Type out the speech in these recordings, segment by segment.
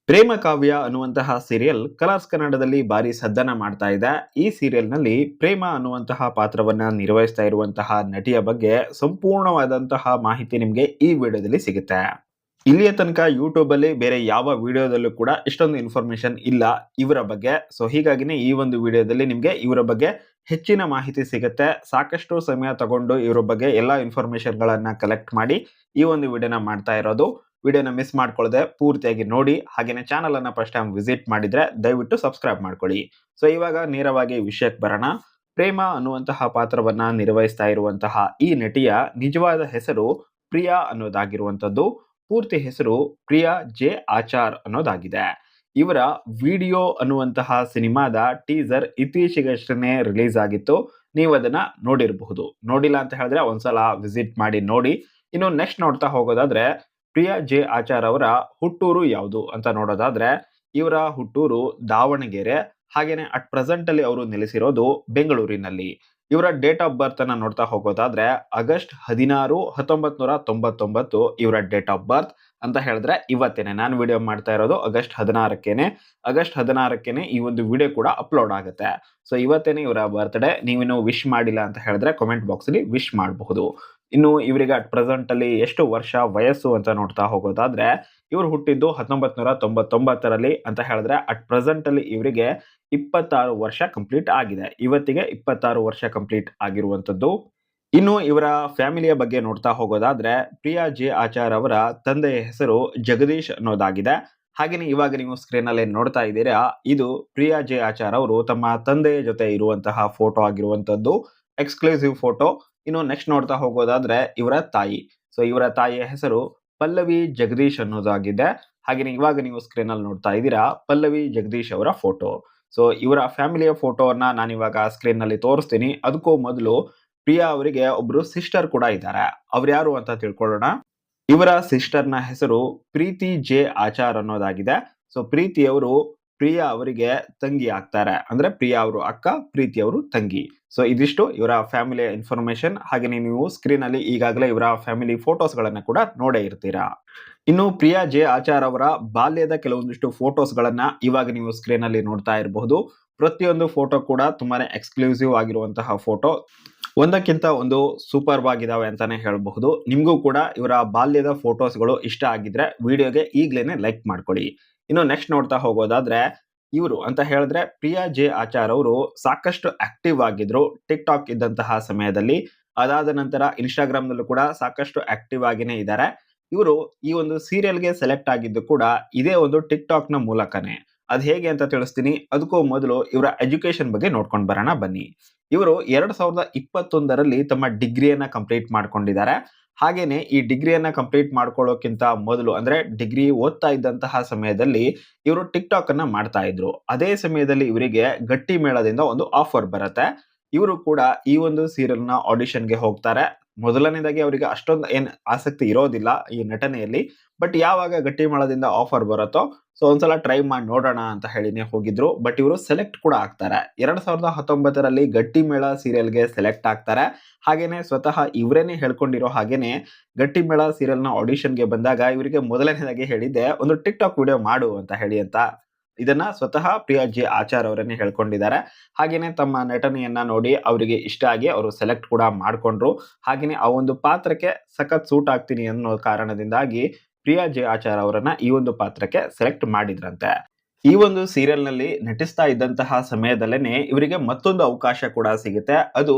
ಪ್ರೇಮ ಕಾವ್ಯ ಅನ್ನುವಂತಹ serial colours ಕನ್ನಡದಲ್ಲಿ ಭಾರಿ ಸದ್ದನ ಮಾಡ್ತಾ ಇದೆ. ಈ ಸೀರಿಯಲ್ ನಲ್ಲಿ ಪ್ರೇಮ ಅನ್ನುವಂತಹ ಪಾತ್ರವನ್ನ ನಿರ್ವಹಿಸ್ತಾ ಇರುವಂತಹ ನಟಿಯ ಬಗ್ಗೆ ಸಂಪೂರ್ಣವಾದಂತಹ ಮಾಹಿತಿ ನಿಮ್ಗೆ ಈ ವಿಡಿಯೋದಲ್ಲಿ ಸಿಗುತ್ತೆ. ಇಲ್ಲಿಯ ತನಕ ಯೂಟ್ಯೂಬ್ ಅಲ್ಲಿ ಬೇರೆ ಯಾವ ವಿಡಿಯೋದಲ್ಲೂ ಕೂಡ ಇಷ್ಟೊಂದು ಇನ್ಫಾರ್ಮೇಶನ್ ಇಲ್ಲ ಇವರ ಬಗ್ಗೆ. ಸೊ ಹೀಗಾಗಿನೇ ಈ ಒಂದು ವಿಡಿಯೋದಲ್ಲಿ ನಿಮ್ಗೆ ಇವರ ಬಗ್ಗೆ ಹೆಚ್ಚಿನ ಮಾಹಿತಿ ಸಿಗುತ್ತೆ. ಸಾಕಷ್ಟು ಸಮಯ ತಗೊಂಡು ಇವರ ಬಗ್ಗೆ ಎಲ್ಲಾ ಇನ್ಫಾರ್ಮೇಶನ್ ಗಳನ್ನ ಕಲೆಕ್ಟ್ ಮಾಡಿ ಈ ಒಂದು ವಿಡಿಯೋನ ಮಾಡ್ತಾ ಇರೋದು. ವಿಡಿಯೋನ ಮಿಸ್ ಮಾಡ್ಕೊಳ್ಳದೆ ಪೂರ್ತಿಯಾಗಿ ನೋಡಿ. ಹಾಗೇನೆ ಚಾನಲ್ ಅನ್ನ ಫಸ್ಟ್ ಟೈಮ್ ವಿಸಿಟ್ ಮಾಡಿದ್ರೆ ದಯವಿಟ್ಟು ಸಬ್ಸ್ಕ್ರೈಬ್ ಮಾಡ್ಕೊಳ್ಳಿ. ಸೊ ಇವಾಗ ನೇರವಾಗಿ ವಿಷಯಕ್ಕೆ ಬರೋಣ. ಪ್ರೇಮ ಅನ್ನುವಂತಹ ಪಾತ್ರವನ್ನ ನಿರ್ವಹಿಸ್ತಾ ಇರುವಂತಹ ಈ ನಟಿಯ ನಿಜವಾದ ಹೆಸರು ಪ್ರಿಯಾ ಅನ್ನೋದಾಗಿರುವಂತದ್ದು. ಪೂರ್ತಿ ಹೆಸರು ಪ್ರಿಯಾ ಜೆ ಆಚಾರ್ ಅನ್ನೋದಾಗಿದೆ. ಇವರ ವಿಡಿಯೋ ಅನ್ನುವಂತಹ ಸಿನಿಮಾದ ಟೀಸರ್ ಇತ್ತೀಚೆಗಷ್ಟೇ ರಿಲೀಸ್ ಆಗಿತ್ತು. ನೀವು ಅದನ್ನ ನೋಡಿರಬಹುದು. ನೋಡಿಲ್ಲ ಅಂತ ಹೇಳಿದ್ರೆ ಒಂದ್ಸಲ ವಿಸಿಟ್ ಮಾಡಿ ನೋಡಿ. ಇನ್ನು ನೆಕ್ಸ್ಟ್ ನೋಡ್ತಾ ಹೋಗೋದಾದ್ರೆ ಪ್ರಿಯಾ ಜೆ ಆಚಾರ್ ಅವರ ಹುಟ್ಟೂರು ಯಾವುದು ಅಂತ ನೋಡೋದಾದ್ರೆ ಇವರ ಹುಟ್ಟೂರು ದಾವಣಗೆರೆ. ಹಾಗೇನೆ ಅಟ್ ಪ್ರೆಸೆಂಟ್ ಅಲ್ಲಿ ಅವರು ನೆಲೆಸಿರೋದು ಬೆಂಗಳೂರಿನಲ್ಲಿ. ಇವರ ಡೇಟ್ ಆಫ್ ಬರ್ತ್ ಅನ್ನ ನೋಡ್ತಾ ಹೋಗೋದಾದ್ರೆ ಆಗಸ್ಟ್ 16, 1999 ಇವರ ಡೇಟ್ ಆಫ್ ಬರ್ತ್. ಅಂತ ಹೇಳಿದ್ರೆ ಇವತ್ತೇನೆ ನಾನು ವಿಡಿಯೋ ಮಾಡ್ತಾ ಇರೋದು ಆಗಸ್ಟ್ 16ಕ್ಕೇನೆ ಈ ಒಂದು ವಿಡಿಯೋ ಕೂಡ ಅಪ್ಲೋಡ್ ಆಗುತ್ತೆ. ಸೊ ಇವತ್ತೇನೆ ಇವರ ಬರ್ತ್ಡೇ. ನೀವಿನ್ನು ವಿಶ್ ಮಾಡಿಲ್ಲ ಅಂತ ಹೇಳಿದ್ರೆ ಕಾಮೆಂಟ್ ಬಾಕ್ಸ್ ಅಲ್ಲಿ ವಿಶ್ ಮಾಡಬಹುದು. ಇನ್ನು ಇವರಿಗೆ ಅಟ್ ಪ್ರೆಸೆಂಟ್ ಅಲ್ಲಿ ಎಷ್ಟು ವರ್ಷ ವಯಸ್ಸು ಅಂತ ನೋಡ್ತಾ ಹೋಗೋದಾದ್ರೆ ಇವರು ಹುಟ್ಟಿದ್ದು 1999ರಲ್ಲಿ ಅಂತ ಹೇಳಿದ್ರೆ ಅಟ್ ಪ್ರೆಸೆಂಟ್ ಅಲ್ಲಿ ಇವರಿಗೆ 26 ವರ್ಷ ಕಂಪ್ಲೀಟ್ ಆಗಿದೆ. ಇವತ್ತಿಗೆ 26 ವರ್ಷ ಕಂಪ್ಲೀಟ್ ಆಗಿರುವಂತದ್ದು. ಇನ್ನು ಇವರ ಫ್ಯಾಮಿಲಿಯ ಬಗ್ಗೆ ನೋಡ್ತಾ ಹೋಗೋದಾದ್ರೆ ಪ್ರಿಯಾ ಜೆ ಆಚಾರ್ ಅವರ ತಂದೆಯ ಹೆಸರು ಜಗದೀಶ್ ಅನ್ನೋದಾಗಿದೆ. ಹಾಗೇನೆ ಇವಾಗ ನೀವು ಸ್ಕ್ರೀನ್ ಅಲ್ಲಿ ನೋಡ್ತಾ ಇದ್ದೀರಾ, ಇದು ಪ್ರಿಯಾ ಜೆ ಆಚಾರ್ ಅವರು ತಮ್ಮ ತಂದೆಯ ಜೊತೆ ಇರುವಂತಹ ಫೋಟೋ ಆಗಿರುವಂತದ್ದು, ಎಕ್ಸ್ಕ್ಲೂಸಿವ್ ಫೋಟೋ. ಇನ್ನು ನೆಕ್ಸ್ಟ್ ನೋಡ್ತಾ ಹೋಗೋದಾದ್ರೆ ಇವರ ತಾಯಿ. ಸೊ ಇವರ ತಾಯಿಯ ಹೆಸರು ಪಲ್ಲವಿ ಜಗದೀಶ್ ಅನ್ನೋದಾಗಿದೆ. ಹಾಗೇನೆ ಇವಾಗ ನೀವು ಸ್ಕ್ರೀನ್ ಅಲ್ಲಿ ನೋಡ್ತಾ ಇದ್ದೀರಾ ಪಲ್ಲವಿ ಜಗದೀಶ್ ಅವರ ಫೋಟೋ. ಸೊ ಇವರ ಫ್ಯಾಮಿಲಿಯ ಫೋಟೋವನ್ನ ನಾನು ಇವಾಗ ಸ್ಕ್ರೀನ್ ನಲ್ಲಿ ತೋರಿಸ್ತೀನಿ. ಅದಕ್ಕೂ ಮೊದಲು ಪ್ರಿಯಾ ಅವರಿಗೆ ಒಬ್ರು ಸಿಸ್ಟರ್ ಕೂಡ ಇದ್ದಾರೆ. ಅವ್ರು ಯಾರು ಅಂತ ತಿಳ್ಕೊಳ್ಳೋಣ. ಇವರ ಸಿಸ್ಟರ್ ನ ಹೆಸರು ಪ್ರೀತಿ ಜೆ ಆಚಾರ್ ಅನ್ನೋದಾಗಿದೆ. ಸೊ ಪ್ರೀತಿ ಅವರು ಪ್ರಿಯಾ ಅವರಿಗೆ ತಂಗಿ ಆಗ್ತಾರೆ. ಅಂದ್ರೆ ಪ್ರಿಯಾ ಅವರು ಅಕ್ಕ, ಪ್ರೀತಿ ಅವರು ತಂಗಿ. ಸೊ ಇದಿಷ್ಟು ಇವರ ಫ್ಯಾಮಿಲಿಯ ಇನ್ಫಾರ್ಮೇಶನ್. ಹಾಗೆ ನೀವು ಸ್ಕ್ರೀನ್ ಅಲ್ಲಿ ಈಗಾಗಲೇ ಇವರ ಫ್ಯಾಮಿಲಿ ಫೋಟೋಸ್ ಗಳನ್ನ ಕೂಡ ನೋಡೇ ಇರ್ತೀರಾ. ಇನ್ನು ಪ್ರಿಯಾ ಜೆ ಆಚಾರ್ ಅವರ ಬಾಲ್ಯದ ಕೆಲವೊಂದಿಷ್ಟು ಫೋಟೋಸ್ ಗಳನ್ನ ಇವಾಗ ನೀವು ಸ್ಕ್ರೀನ್ ಅಲ್ಲಿ ನೋಡ್ತಾ ಇರಬಹುದು. ಪ್ರತಿಯೊಂದು ಫೋಟೋ ಕೂಡ ತುಂಬಾನೇ ಎಕ್ಸ್ಕ್ಲೂಸಿವ್ ಆಗಿರುವಂತಹ ಫೋಟೋ. ಒಂದಕ್ಕಿಂತ ಒಂದು ಸೂಪರ್ ಆಗಿದಾವೆ ಅಂತಾನೆ ಹೇಳಬಹುದು. ನಿಮ್ಗೂ ಕೂಡ ಇವರ ಬಾಲ್ಯದ ಫೋಟೋಸ್ಗಳು ಇಷ್ಟ ಆಗಿದ್ರೆ ವಿಡಿಯೋಗೆ ಈಗ್ಲೇನೆ ಲೈಕ್ ಮಾಡ್ಕೊಳ್ಳಿ. ಇನ್ನು ನೆಕ್ಸ್ಟ್ ನೋಡ್ತಾ ಹೋಗೋದಾದ್ರೆ ಇವರು ಅಂತ ಹೇಳಿದ್ರೆ ಪ್ರಿಯಾ ಜೆ ಆಚಾರ್ ಅವರು ಸಾಕಷ್ಟು ಆಕ್ಟಿವ್ ಆಗಿದ್ರು ಟಿಕ್ ಟಾಕ್ ಇದ್ದಂತಹ ಸಮಯದಲ್ಲಿ. ಅದಾದ ನಂತರ ಇನ್ಸ್ಟಾಗ್ರಾಮ್ ನಲ್ಲೂ ಕೂಡ ಸಾಕಷ್ಟು ಆಕ್ಟಿವ್ ಆಗಿನೇ ಇದ್ದಾರೆ. ಇವರು ಈ ಒಂದು ಸೀರಿಯಲ್ಗೆ ಸೆಲೆಕ್ಟ್ ಆಗಿದ್ದು ಕೂಡ ಇದೇ ಒಂದು ಟಿಕ್ ಟಾಕ್ ನ ಮೂಲಕನೇ. ಅದ್ ಹೇಗೆ ಅಂತ ತಿಳಿಸ್ತೀನಿ. ಅದಕ್ಕೂ ಮೊದಲು ಇವರ ಎಜುಕೇಶನ್ ಬಗ್ಗೆ ನೋಡ್ಕೊಂಡು ಬರೋಣ ಬನ್ನಿ. ಇವರು 2021ರಲ್ಲಿ ತಮ್ಮ ಡಿಗ್ರಿಯನ್ನ ಕಂಪ್ಲೀಟ್ ಮಾಡ್ಕೊಂಡಿದ್ದಾರೆ. ಹಾಗೇನೆ ಈ ಡಿಗ್ರಿಯನ್ನ ಕಂಪ್ಲೀಟ್ ಮಾಡ್ಕೊಳ್ಳೋಕ್ಕಿಂತ ಮೊದಲು ಅಂದ್ರೆ ಡಿಗ್ರಿ ಓದ್ತಾ ಇದ್ದಂತಹ ಸಮಯದಲ್ಲಿ ಇವರು ಟಿಕ್ ಟಾಕ್ ಅನ್ನ ಮಾಡ್ತಾ ಇದ್ರು. ಅದೇ ಸಮಯದಲ್ಲಿ ಇವರಿಗೆ ಗಟ್ಟಿ ಮೇಳದಿಂದ ಒಂದು ಆಫರ್ ಬರುತ್ತೆ. ಇವರು ಕೂಡ ಈ ಒಂದು ಸೀರಿಯಲ್ ನ ಆಡಿಷನ್ಗೆ ಹೋಗ್ತಾರೆ. ಮೊದಲನೇದಾಗಿ ಅವರಿಗೆ ಅಷ್ಟೊಂದು ಏನ್ ಆಸಕ್ತಿ ಇರೋದಿಲ್ಲ ಈ ನಟನೆಯಲ್ಲಿ. ಬಟ್ ಯಾವಾಗ ಗಟ್ಟಿ ಮೇಳದಿಂದ ಆಫರ್ ಬರುತ್ತೋ ಸೊ ಒಂದ್ಸಲ ಟ್ರೈ ಮಾಡಿ ನೋಡೋಣ ಅಂತ ಹೇಳಿನೇ ಹೋಗಿದ್ರು. ಬಟ್ ಇವರು ಸೆಲೆಕ್ಟ್ ಕೂಡ ಆಗ್ತಾರೆ. 2019ರಲ್ಲಿ ಗಟ್ಟಿ ಮೇಳ ಸೀರಿಯಲ್ಗೆ ಸೆಲೆಕ್ಟ್ ಆಗ್ತಾರೆ. ಹಾಗೇನೆ ಸ್ವತಃ ಇವರೇನೆ ಹೇಳ್ಕೊಂಡಿರೋ ಹಾಗೇನೆ ಗಟ್ಟಿ ಮೇಳ ಸೀರಿಯಲ್ ನ ಆಡಿಷನ್ಗೆ ಬಂದಾಗ ಇವರಿಗೆ ಮೊದಲನೇದಾಗಿ ಹೇಳಿದ್ದೆ ಒಂದು ಟಿಕ್ ಟಾಕ್ ವಿಡಿಯೋ ಮಾಡು ಅಂತ ಹೇಳಿ ಅಂತ. ಇದನ್ನ ಸ್ವತಃ ಪ್ರಿಯಾ ಜೆ ಆಚಾರ್ ಅವರನ್ನೇ ಹೇಳ್ಕೊಂಡಿದ್ದಾರೆ. ಹಾಗೇನೆ ತಮ್ಮ ನಟನೆಯನ್ನ ನೋಡಿ ಅವರಿಗೆ ಇಷ್ಟ ಆಗಿ ಅವರು ಸೆಲೆಕ್ಟ್ ಕೂಡ ಮಾಡ್ಕೊಂಡ್ರು. ಹಾಗೇನೆ ಆ ಒಂದು ಪಾತ್ರಕ್ಕೆ ಸಖತ್ ಸೂಟ್ ಆಗ್ತೀನಿ ಅನ್ನೋ ಕಾರಣದಿಂದಾಗಿ ಪ್ರಿಯಾ ಜೆ ಆಚಾರ್ ಅವರನ್ನ ಈ ಒಂದು ಪಾತ್ರಕ್ಕೆ ಸೆಲೆಕ್ಟ್ ಮಾಡಿದ್ರಂತೆ. ಈ ಒಂದು ಸೀರಿಯಲ್ ನಲ್ಲಿ ನಟಿಸ್ತಾ ಇದ್ದಂತಹ ಸಮಯದಲ್ಲೇನೆ ಇವರಿಗೆ ಮತ್ತೊಂದು ಅವಕಾಶ ಕೂಡ ಸಿಗುತ್ತೆ. ಅದು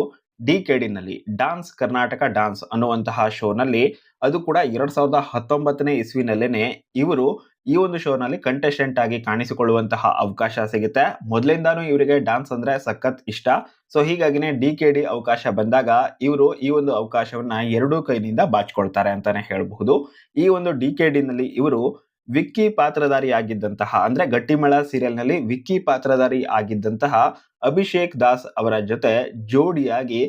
ಡಿ.ಕೆ.ಡಿ ನಲ್ಲಿ ಡಾನ್ಸ್ ಕರ್ನಾಟಕ ಡಾನ್ಸ್ ಅನ್ನುವಂತಹ ಶೋ ನಲ್ಲಿ. ಅದು ಕೂಡ 2019ನೇ ಇಸ್ವಿನಲ್ಲೇನೆ ಇವರು ಈ ಒಂದು ಶೋ ನಲ್ಲಿ ಕಂಟೆಸ್ಟೆಂಟ್ ಆಗಿ ಕಾಣಿಸಿಕೊಳ್ಳುವಂತಹ ಅವಕಾಶ ಸಿಗುತ್ತೆ. ಮೊದಲಿಂದಾನು ಇವರಿಗೆ ಡಾನ್ಸ್ ಅಂದ್ರೆ ಸಖತ್ ಇಷ್ಟ. ಸೊ ಹೀಗಾಗಿನೇ ಡಿ.ಕೆ.ಡಿ ಅವಕಾಶ ಬಂದಾಗ ಇವರು ಈ ಒಂದು ಅವಕಾಶವನ್ನ ಎರಡೂ ಕೈನಿಂದ ಬಾಚಿಕೊಳ್ತಾರೆ ಅಂತಾನೆ ಹೇಳಬಹುದು. ಈ ಒಂದು ಡಿ.ಕೆ.ಡಿ ನಲ್ಲಿ ಇವರು ವಿಕ್ಕಿ ಪಾತ್ರಧಾರಿ ಆಗಿದ್ದಂತಹ ಅಂದ್ರೆ ಗಟ್ಟಿಮಳ ಸೀರಿಯಲ್ ನಲ್ಲಿ ವಿಕ್ಕಿ ಪಾತ್ರಧಾರಿ ಆಗಿದ್ದಂತಹ ಅಭಿಷೇಕ್ ದಾಸ್ ಅವರ ಜೊತೆ ಜೋಡಿಯಾಗಿ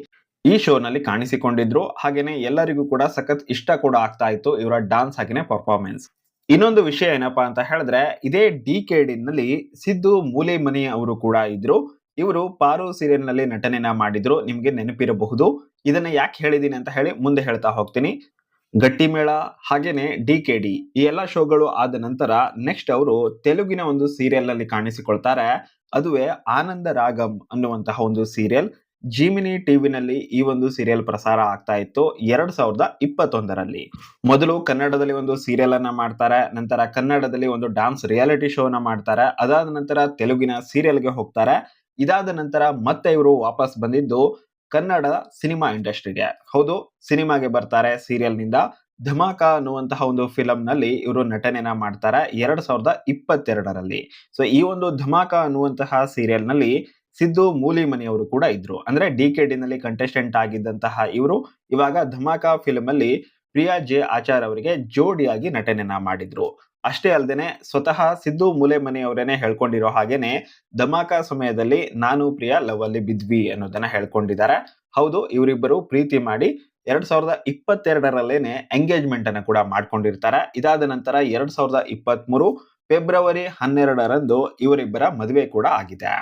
ಈ ಶೋ ನಲ್ಲಿ ಕಾಣಿಸಿಕೊಂಡಿದ್ರು. ಹಾಗೇನೆ ಎಲ್ಲರಿಗೂ ಕೂಡ ಸಖತ್ ಇಷ್ಟ ಕೂಡ ಆಗ್ತಾ ಇತ್ತು ಇವರ ಡಾನ್ಸ್ ಹಾಗೇನೆ ಪರ್ಫಾರ್ಮೆನ್ಸ್. ಇನ್ನೊಂದು ವಿಷಯ ಏನಪ್ಪಾ ಅಂತ ಹೇಳಿದ್ರೆ ಇದೇ ಡಿ.ಕೆ.ಡಿ ನಲ್ಲಿ ಸಿದ್ದು ಮೂಲೆಮನಿ ಅವರು ಕೂಡ ಇದ್ರು. ಇವರು ಪಾರು ಸೀರಿಯಲ್ ನಲ್ಲಿ ನಟನೆಯನ್ನ ಮಾಡಿದ್ರು. ನಿಮ್ಗೆ ನೆನಪಿರಬಹುದು. ಇದನ್ನ ಯಾಕೆ ಹೇಳಿದೀನಿ ಅಂತ ಹೇಳಿ ಮುಂದೆ ಹೇಳ್ತಾ ಹೋಗ್ತೀನಿ. ಗಟ್ಟಿಮೇಳ ಹಾಗೇನೆ ಡಿ-ಕೆ-ಡಿ ಈ ಎಲ್ಲಾ ಶೋಗಳು ಆದ ನಂತರ ನೆಕ್ಸ್ಟ್ ಅವರು ತೆಲುಗಿನ ಒಂದು ಸೀರಿಯಲ್ ನಲ್ಲಿ ಕಾಣಿಸಿಕೊಳ್ತಾರೆ. ಅದುವೇ ಆನಂದ ರಾಗಂ ಅನ್ನುವಂತಹ ಒಂದು ಸೀರಿಯಲ್. ಜಿಮಿನಿ ಟಿವಿನಲ್ಲಿ ಈ ಒಂದು ಸೀರಿಯಲ್ ಪ್ರಸಾರ ಆಗ್ತಾ ಇತ್ತು 2021ರಲ್ಲಿ. ಮೊದಲು ಕನ್ನಡದಲ್ಲಿ ಒಂದು ಸೀರಿಯಲ್ ಅನ್ನ ಮಾಡ್ತಾರೆ. ನಂತರ ಕನ್ನಡದಲ್ಲಿ ಒಂದು ಡಾನ್ಸ್ ರಿಯಾಲಿಟಿ ಶೋ ನ ಮಾಡ್ತಾರೆ. ಅದಾದ ನಂತರ ತೆಲುಗಿನ ಸೀರಿಯಲ್ಗೆ ಹೋಗ್ತಾರೆ. ಇದಾದ ನಂತರ ಮತ್ತೆ ಇವರು ವಾಪಸ್ ಬಂದಿದ್ದು ಕನ್ನಡ ಸಿನಿಮಾ ಇಂಡಸ್ಟ್ರಿಗೆ. ಹೌದು, ಸಿನಿಮಾಗೆ ಬರ್ತಾರೆ ಸೀರಿಯಲ್ ನಿಂದ. ಧಮಾಕ ಅನ್ನುವಂತಹ ಒಂದು ಫಿಲಂ ನಲ್ಲಿ ಇವರು ನಟನೆಯನ್ನ ಮಾಡ್ತಾರೆ 2022ರಲ್ಲಿ. ಸೊ ಈ ಒಂದು ಧಮಾಕ ಅನ್ನುವಂತಹ ಸೀರಿಯಲ್ ನಲ್ಲಿ ಸಿದ್ದು ಮೂಲಿಮನಿ ಅವರು ಕೂಡ ಇದ್ರು. ಅಂದ್ರೆ ಡಿ-ಕೆ-ಡಿ ನಲ್ಲಿ ಕಂಟೆಸ್ಟೆಂಟ್ ಆಗಿದ್ದಂತಹ ಇವರು ಇವಾಗ ಧಮಾಕ ಫಿಲಂ ಅಲ್ಲಿ ಪ್ರಿಯಾ ಜೆ ಆಚಾರ್ ಅವರಿಗೆ ಜೋಡಿಯಾಗಿ ನಟನೆಯನ್ನ ಮಾಡಿದ್ರು. ಅಷ್ಟೇ ಅಲ್ಲದೆ ಸ್ವತಃ ಸಿದ್ದು ಮೂಲೆಮನಿ ಅವರೇನೆ ಹೇಳ್ಕೊಂಡಿರೋ ಹಾಗೇನೆ ಧಮಾಕ ಸಮಯದಲ್ಲಿ ನಾನು ಪ್ರಿಯಾ ಲವ್ ಅಲ್ಲಿ ಬಿದ್ವಿ ಅನ್ನೋದನ್ನ ಹೇಳ್ಕೊಂಡಿದ್ದಾರೆ. ಹೌದು, ಇವರಿಬ್ಬರು ಪ್ರೀತಿ ಮಾಡಿ 2022ರಲ್ಲೇನೆ ಎಂಗೇಜ್ಮೆಂಟ್ ಅನ್ನ ಕೂಡ ಮಾಡ್ಕೊಂಡಿರ್ತಾರೆ. ಇದಾದ ನಂತರ 2023 ಫೆಬ್ರವರಿ 12ರಂದು ಇವರಿಬ್ಬರ ಮದುವೆ ಕೂಡ ಆಗಿದೆ.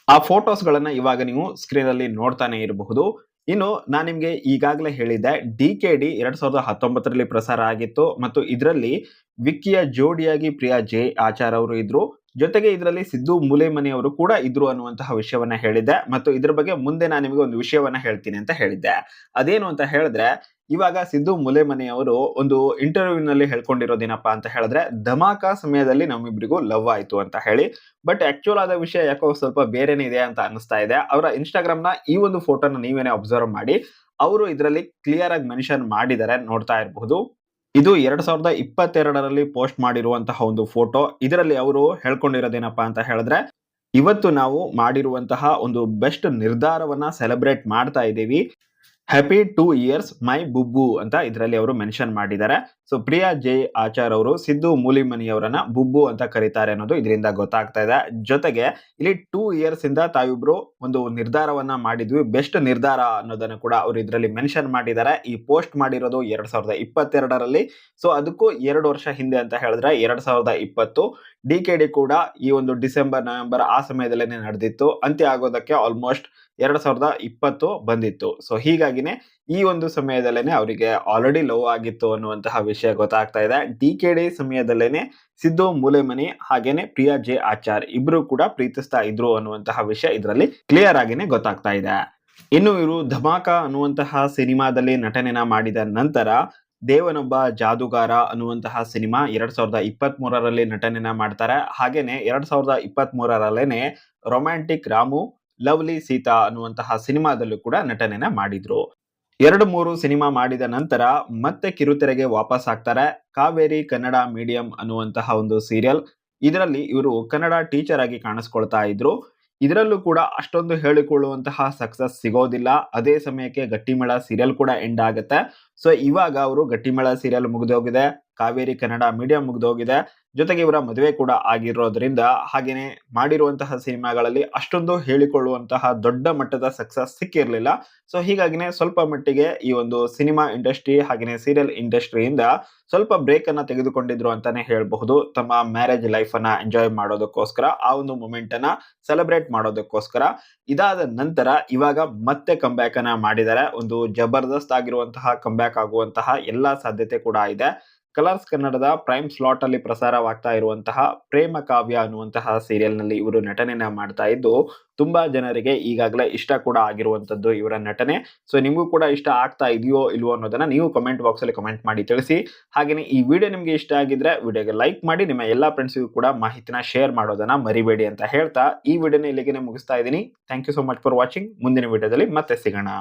ಆ ಫೋಟೋಸ್ ಗಳನ್ನ ಇವಾಗ ನೀವು ಸ್ಕ್ರೀನ್ ಅಲ್ಲಿ ನೋಡ್ತಾನೆ ಇರಬಹುದು. ಇನ್ನು ನಾನು ನಿಮ್ಗೆ ಈಗಾಗಲೇ ಹೇಳಿದ್ದೆ ಡಿ-ಕೆ-ಡಿ 2019ರಲ್ಲಿ ಪ್ರಸಾರ ಆಗಿತ್ತು ಮತ್ತು ಇದರಲ್ಲಿ ವಿಕ್ಕಿಯ ಜೋಡಿಯಾಗಿ ಪ್ರಿಯಾ ಜೆ ಆಚಾರ್ ಅವರು ಇದ್ರು. ಜೊತೆಗೆ ಇದರಲ್ಲಿ ಸಿದ್ದು ಮೂಲೆಮನಿ ಅವರು ಕೂಡ ಇದ್ರು ಅನ್ನುವಂತಹ ವಿಷಯವನ್ನ ಹೇಳಿದ್ದೆ ಮತ್ತು ಇದ್ರ ಬಗ್ಗೆ ಮುಂದೆ ನಾನು ನಿಮಗೆ ಒಂದು ವಿಷಯವನ್ನ ಹೇಳ್ತೀನಿ ಅಂತ ಹೇಳಿದ್ದೆ. ಅದೇನು ಅಂತ ಹೇಳಿದ್ರೆ ಇವಾಗ ಸಿದ್ದು ಮೂಲೆಮನಿ ಅವರು ಒಂದು ಇಂಟರ್ವ್ಯೂ ನಲ್ಲಿ ಹೇಳ್ಕೊಂಡಿರೋದೇನಪ್ಪಾ ಅಂತ ಹೇಳಿದ್ರೆ ಧಮಾಕ ಸಮಯದಲ್ಲಿ ನಮ್ಮಿಬ್ಬರಿಗೂ ಲವ್ ಆಯ್ತು ಅಂತ ಹೇಳಿ. ಬಟ್ ಆಕ್ಚುಲ್ ಆದ ವಿಷಯ ಯಾಕೋ ಸ್ವಲ್ಪ ಬೇರೆನೇ ಇದೆ ಅಂತ ಅನಿಸ್ತಾ ಇದೆ. ಅವರ ಇನ್ಸ್ಟಾಗ್ರಾಮ್ ನ ಈ ಒಂದು ಫೋಟೋನ ನೀವೇನೆ ಅಬ್ಸರ್ವ್ ಮಾಡಿ. ಅವರು ಇದರಲ್ಲಿ ಕ್ಲಿಯರ್ ಆಗಿ ಮೆನ್ಷನ್ ಮಾಡಿದ್ದಾರೆ, ನೋಡ್ತಾ ಇರಬಹುದು. ಇದು 2022ರಲ್ಲಿ ಪೋಸ್ಟ್ ಮಾಡಿರುವಂತಹ ಒಂದು ಫೋಟೋ. ಇದರಲ್ಲಿ ಅವರು ಹೇಳ್ಕೊಂಡಿರೋದೇನಪ್ಪಾ ಅಂತ ಹೇಳಿದ್ರೆ ಇವತ್ತು ನಾವು ಮಾಡಿರುವಂತಹ ಒಂದು ಬೆಸ್ಟ್ ನಿರ್ಧಾರವನ್ನ ಸೆಲೆಬ್ರೇಟ್ ಮಾಡ್ತಾ ಇದ್ದೀವಿ. ಹ್ಯಾಪಿ 2 ಇಯರ್ಸ್ ಮೈ ಬುಬ್ಬು ಅಂತ ಇದರಲ್ಲಿ ಅವರು ಮೆನ್ಷನ್ ಮಾಡಿದ್ದಾರೆ. ಸೊ ಪ್ರಿಯಾ ಜೆ ಆಚಾರ್ ಅವರು ಸಿದ್ದು ಮೂಲಿಮನಿ ಅವರನ್ನ ಬುಬ್ಬು ಅಂತ ಕರೀತಾರೆ ಅನ್ನೋದು ಇದರಿಂದ ಗೊತ್ತಾಗ್ತಾ ಇದೆ. ಜೊತೆಗೆ ಇಲ್ಲಿ 2 ಇಯರ್ಸ್ ಇಂದ ತಾವಿಬ್ರು ಒಂದು ನಿರ್ಧಾರವನ್ನ ಮಾಡಿದ್ವಿ, ಬೆಸ್ಟ್ ನಿರ್ಧಾರ ಅನ್ನೋದನ್ನ ಕೂಡ ಅವರು ಇದರಲ್ಲಿ ಮೆನ್ಷನ್ ಮಾಡಿದ್ದಾರೆ. ಈ ಪೋಸ್ಟ್ ಮಾಡಿರೋದು 2022ರಲ್ಲಿ. ಸೊ ಅದಕ್ಕೂ 2 ವರ್ಷ ಹಿಂದೆ ಅಂತ ಹೇಳಿದ್ರೆ 2020. ಡಿ-ಕೆ-ಡಿ ಕೂಡ ಈ ಒಂದು ಡಿಸೆಂಬರ್ ನವೆಂಬರ್ ಆ ಸಮಯದಲ್ಲೇನೆ ನಡೆದಿತ್ತು. ಅಂತ್ಯ ಆಗೋದಕ್ಕೆ ಆಲ್ಮೋಸ್ಟ್ 2020 ಬಂದಿತ್ತು. ಸೊ ಹೀಗಾಗಿನೇ ಈ ಒಂದು ಸಮಯದಲ್ಲೇನೆ ಅವರಿಗೆ ಆಲ್ರೆಡಿ ಲವ್ ಆಗಿತ್ತು ಅನ್ನುವಂತಹ ವಿಷಯ ಗೊತ್ತಾಗ್ತಾ ಇದೆ. ಡಿ-ಕೆ-ಡಿ ಸಮಯದಲ್ಲೇನೆ ಸಿದ್ದು ಮೂಲೆಮನಿ ಹಾಗೇನೆ ಪ್ರಿಯಾ ಜೆ ಆಚಾರ್ ಇಬ್ರು ಕೂಡ ಪ್ರೀತಿಸ್ತಾ ಇದ್ರು ಅನ್ನುವಂತಹ ವಿಷಯ ಇದರಲ್ಲಿ ಕ್ಲಿಯರ್ ಆಗಿನೇ ಗೊತ್ತಾಗ್ತಾ ಇದೆ. ಇನ್ನು ಇವರು ಧಮಾಕ ಅನ್ನುವಂತಹ ಸಿನಿಮಾದಲ್ಲಿ ನಟನೆನ ಮಾಡಿದ ನಂತರ ದೇವನೊಬ್ಬ ಜಾದುಗಾರ ಅನ್ನುವಂತಹ ಸಿನಿಮಾ 2023ರಲ್ಲಿ ನಟನೆನ ಮಾಡ್ತಾರೆ. ಹಾಗೇನೆ 2023ರಲ್ಲೇನೆ ರೊಮ್ಯಾಂಟಿಕ್ ರಾಮು ಲವ್ಲಿ ಸೀತಾ ಅನ್ನುವಂತಹ ಸಿನಿಮಾದಲ್ಲೂ ಕೂಡ ನಟನೆನ ಮಾಡಿದ್ರು. 2-3 ಸಿನಿಮಾ ಮಾಡಿದ ನಂತರ ಮತ್ತೆ ಕಿರುತೆರೆಗೆ ವಾಪಸ್ ಆಗ್ತಾರೆ. ಕಾವೇರಿ ಕನ್ನಡ ಮೀಡಿಯಂ ಅನ್ನುವಂತಹ ಒಂದು ಸೀರಿಯಲ್. ಇದರಲ್ಲಿ ಇವರು ಕನ್ನಡ ಟೀಚರ್ ಆಗಿ ಕಾಣಿಸ್ಕೊಳ್ತಾ ಇದ್ರು. ಇದರಲ್ಲೂ ಕೂಡ ಅಷ್ಟೊಂದು ಹೇಳಿಕೊಳ್ಳುವಂತಹ ಸಕ್ಸಸ್ ಸಿಗೋದಿಲ್ಲ. ಅದೇ ಸಮಯಕ್ಕೆ ಗಟ್ಟಿಮೇಳ ಸೀರಿಯಲ್ ಕೂಡ ಎಂಡ್ ಆಗುತ್ತೆ. ಸೊ ಇವಾಗ ಅವರು ಗಟ್ಟಿಮೇಳ ಸೀರಿಯಲ್ ಮುಗಿದೋಗಿದೆ, ಕಾವೇರಿ ಕನ್ನಡ ಮೀಡಿಯಂ ಮುಗಿದೋಗಿದೆ. ಜೊತೆಗೆ ಇವರ ಮದುವೆ ಕೂಡ ಆಗಿರೋದ್ರಿಂದ ಹಾಗೇನೆ ಮಾಡಿರುವಂತಹ ಸಿನಿಮಾಗಳಲ್ಲಿ ಅಷ್ಟೊಂದು ಹೇಳಿಕೊಳ್ಳುವಂತಹ ದೊಡ್ಡ ಮಟ್ಟದ ಸಕ್ಸಸ್ ಸಿಕ್ಕಿರ್ಲಿಲ್ಲ. ಸೊ ಹೀಗಾಗಿನೇ ಸ್ವಲ್ಪ ಮಟ್ಟಿಗೆ ಈ ಒಂದು ಸಿನಿಮಾ ಇಂಡಸ್ಟ್ರಿ ಹಾಗೇನೆ ಸೀರಿಯಲ್ ಇಂಡಸ್ಟ್ರಿಯಿಂದ ಸ್ವಲ್ಪ ಬ್ರೇಕ್ ಅನ್ನ ತೆಗೆದುಕೊಂಡಿದ್ರು ಅಂತಾನೆ ಹೇಳ್ಬಹುದು. ತಮ್ಮ ಮ್ಯಾರೇಜ್ ಲೈಫ್ ಅನ್ನ ಎಂಜಾಯ್ ಮಾಡೋದಕ್ಕೋಸ್ಕರ, ಆ ಒಂದು ಮೂಮೆಂಟ್ ಅನ್ನ ಸೆಲೆಬ್ರೇಟ್ ಮಾಡೋದಕ್ಕೋಸ್ಕರ. ಇದಾದ ನಂತರ ಇವಾಗ ಮತ್ತೆ ಕಂಬ್ಯಾಕ್ ಅನ್ನ ಮಾಡಿದ್ದಾರೆ. ಒಂದು ಜಬರ್ದಸ್ತ್ ಆಗಿರುವಂತಹ ಕಂಬ್ಯಾಕ್ ಆಗುವಂತಹ ಎಲ್ಲಾ ಸಾಧ್ಯತೆ ಕೂಡ ಇದೆ. ಕಲರ್ಸ್ ಕನ್ನಡದ ಪ್ರೈಮ್ ಸ್ಲಾಟ್ ಅಲ್ಲಿ ಪ್ರಸಾರವಾಗ್ತಾ ಇರುವಂತಹ ಪ್ರೇಮ ಕಾವ್ಯ ಅನ್ನುವಂತಹ ಸೀರಿಯಲ್ ನಲ್ಲಿ ಇವರು ನಟನೆನ ಮಾಡ್ತಾ ಇದ್ದು ತುಂಬಾ ಜನರಿಗೆ ಈಗಾಗಲೇ ಇಷ್ಟ ಕೂಡ ಆಗಿರುವಂತದ್ದು ಇವರ ನಟನೆ. ಸೊ ನಿಮಗೂ ಕೂಡ ಇಷ್ಟ ಆಗ್ತಾ ಇದೆಯೋ ಇಲ್ವೋ ಅನ್ನೋದನ್ನ ನೀವು ಕಮೆಂಟ್ ಬಾಕ್ಸ್ ಅಲ್ಲಿ ಕಮೆಂಟ್ ಮಾಡಿ ತಿಳಿಸಿ. ಹಾಗೇನೆ ಈ ವಿಡಿಯೋ ನಿಮಗೆ ಇಷ್ಟ ಆಗಿದ್ರೆ ವಿಡಿಯೋಗೆ ಲೈಕ್ ಮಾಡಿ, ನಿಮ್ಮ ಎಲ್ಲಾ ಫ್ರೆಂಡ್ಸ್ಗೂ ಕೂಡ ಮಾಹಿತಿನ ಶೇರ್ ಮಾಡೋದನ್ನ ಮರಿಬೇಡಿ ಅಂತ ಹೇಳ್ತಾ ಈ ವಿಡಿಯೋನ ಇಲ್ಲಿಗೆ ಮುಗಿಸ್ತಾ ಇದ್ದೀನಿ. Thank you so much for watching. ಮುಂದಿನ ವಿಡಿಯೋದಲ್ಲಿ ಮತ್ತೆ ಸಿಗೋಣ.